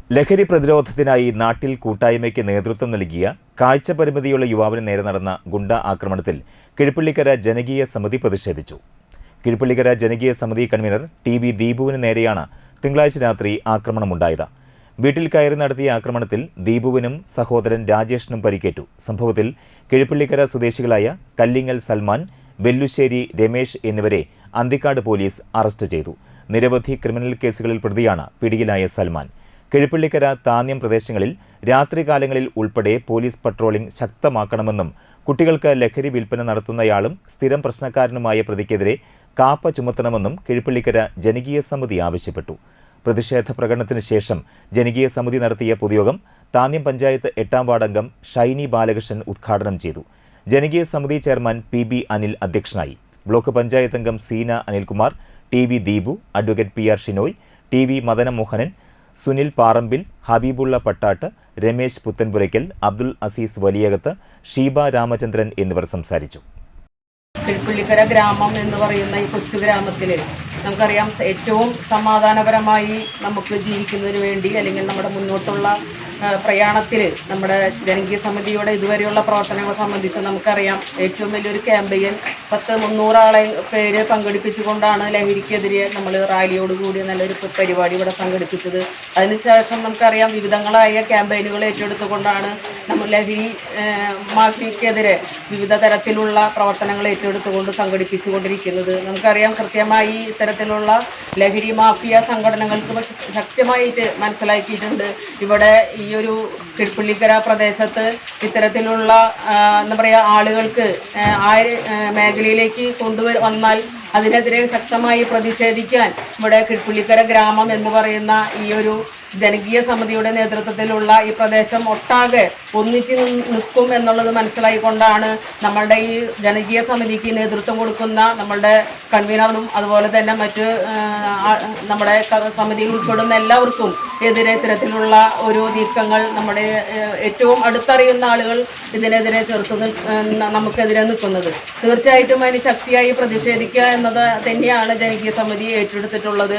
ലഹരി പ്രതിരോധത്തിനായി നാട്ടിൽ കൂട്ടായ്മയ്ക്ക് നേതൃത്വം നൽകിയ കാഴ്ചപരിമിതിയുള്ള യുവാവിന് നേരെ നടന്ന ഗുണ്ട ആക്രമണത്തിൽ കിഴപ്പള്ളിക്കര ജനകീയ സമിതി പ്രതിഷേധിച്ചു. കിഴപ്പള്ളിക്കര ജനകീയ സമിതി കൺവീനർ ടി.വി. ദീപുവിന് നേരെയാണ് തിങ്കളാഴ്ച രാത്രി ആക്രമണമുണ്ടായത്. വീട്ടിൽ കയറി നടത്തിയ ആക്രമണത്തിൽ ദീപുവിനും സഹോദരൻ രാജേഷിനും പരിക്കേറ്റു. സംഭവത്തിൽ കിഴപ്പള്ളിക്കര സ്വദേശികളായ കല്ലിങ്ങൽ സൽമാൻ, വെല്ലുശ്ശേരി രമേശ് എന്നിവരെ അന്തിക്കാട് പോലീസ് അറസ്റ്റ് ചെയ്തു. നിരവധി ക്രിമിനൽ കേസുകളിൽ പ്രതിയാണ് പിടിയിലായ സൽമാൻ. കിഴപ്പള്ളിക്കര താന്യം പ്രദേശങ്ങളിൽ രാത്രികാലങ്ങളിൽ ഉൾപ്പെടെ പോലീസ് പട്രോളിംഗ് ശക്തമാക്കണമെന്നും കുട്ടികൾക്ക് ലഹരി വിൽപ്പന നടത്തുന്നയാളും സ്ഥിരം പ്രശ്നക്കാരനുമായ പ്രതിക്കെതിരെ കാപ്പ ചുമത്തണമെന്നും കിഴപ്പള്ളിക്കര ജനകീയ സമിതി ആവശ്യപ്പെട്ടു. പ്രതിഷേധ പ്രകടനത്തിന് ശേഷം ജനകീയ സമിതി നടത്തിയ പൊതുയോഗം താന്യം പഞ്ചായത്ത് 8-ാം വാർഡ് അംഗം ഷൈനി ബാലകൃഷ്ണൻ ഉദ്ഘാടനം ചെയ്തു. ജനകീയ സമിതി ചെയർമാൻ പി.ബി. അനിൽ അധ്യക്ഷനായി. ബ്ലോക്ക് പഞ്ചായത്ത് അംഗം Seena Anilkumar, T V. Deepu, advocate P R. Shinoy, T V. Madanamohanan, Sunil Parambil, Habibulla Pattat, Ramesh Puthanpurakkal, Abdul Aziz Valiyakath, Sheeba Ramachandran എന്നിവർ സംസാരിച്ചു. കിഴപ്പള്ളിക്കര ഗ്രാമം എന്ന് പറയുന്ന ഈ കൊച്ചു ഗ്രാമത്തിൽ നമുക്കറിയാം, ഏറ്റവും സമാധാനപരമായി നമുക്ക് ജീവിക്കുന്നതിന് വേണ്ടി അല്ലെങ്കിൽ നമ്മുടെ മുന്നോട്ടുള്ള പ്രയാണത്തിൽ നമ്മുടെ ജനകീയ സമിതിയുടെ ഇതുവരെയുള്ള പ്രവർത്തനങ്ങളെ സംബന്ധിച്ച് നമുക്കറിയാം, ഏറ്റവും വലിയൊരു ക്യാമ്പയിൻ 300 പേര് പങ്കെടുപ്പിച്ചുകൊണ്ടാണ് ലഹരിക്കെതിരെ നമ്മൾ റാലിയോടുകൂടി നല്ലൊരു പരിപാടി ഇവിടെ സംഘടിപ്പിച്ചത്. അതിനുശേഷം നമുക്കറിയാം, വിവിധങ്ങളായ ക്യാമ്പയിനുകൾ ഏറ്റെടുത്തുകൊണ്ടാണ് നമ്മൾ ലഹരി മാഫിയക്കെതിരെ വിവിധ തരത്തിലുള്ള പ്രവർത്തനങ്ങൾ ഏറ്റെടുത്തുകൊണ്ട് സംഘടിപ്പിച്ചുകൊണ്ടിരിക്കുന്നത്. നമുക്കറിയാം, കൃത്യമായി ഇത്തരത്തിലുള്ള ലഹരി മാഫിയ സംഘടനകൾക്ക് ശക്തമായിട്ട് മനസ്സിലാക്കിയിട്ടുണ്ട്. ഇവിടെ ഈ ഒരു കിഴപ്പള്ളിക്കര പ്രദേശത്ത് ഇത്തരത്തിലുള്ള എന്താ പറയുക, ആളുകൾക്ക് ആ മേഖലയിലേക്ക് വന്നാൽ അതിനെതിരെ ശക്തമായി പ്രതിഷേധിക്കാൻ ഇവിടെ കിഴപ്പള്ളിക്കര ഗ്രാമം എന്ന് പറയുന്ന ഈ ഒരു ജനകീയ സമിതിയുടെ നേതൃത്വത്തിലുള്ള ഈ പ്രദേശം ഒട്ടാകെ ഒന്നിച്ച് നിൽക്കും എന്നുള്ളത് മനസ്സിലായിക്കൊണ്ടാണ് നമ്മളുടെ ഈ ജനകീയ സമിതിക്ക് നേതൃത്വം കൊടുക്കുന്ന നമ്മളുടെ കൺവീനറും അതുപോലെ തന്നെ മറ്റ് നമ്മുടെ സമിതിയിൽ ഉൾപ്പെടുന്ന എല്ലാവർക്കും എതിരെ ഇത്തരത്തിലുള്ള ഒരു നീക്കങ്ങൾ നമ്മുടെ ഏറ്റവും അടുത്തറിയുന്ന ആളുകൾ ഇതിനെതിരെ നമുക്കെതിരെ നിൽക്കുന്നത്. തീർച്ചയായിട്ടും അതിന് ശക്തിയായി പ്രതിഷേധിക്കുക എന്നത് തന്നെയാണ് ജനകീയ സമിതി ഏറ്റെടുത്തിട്ടുള്ളത്.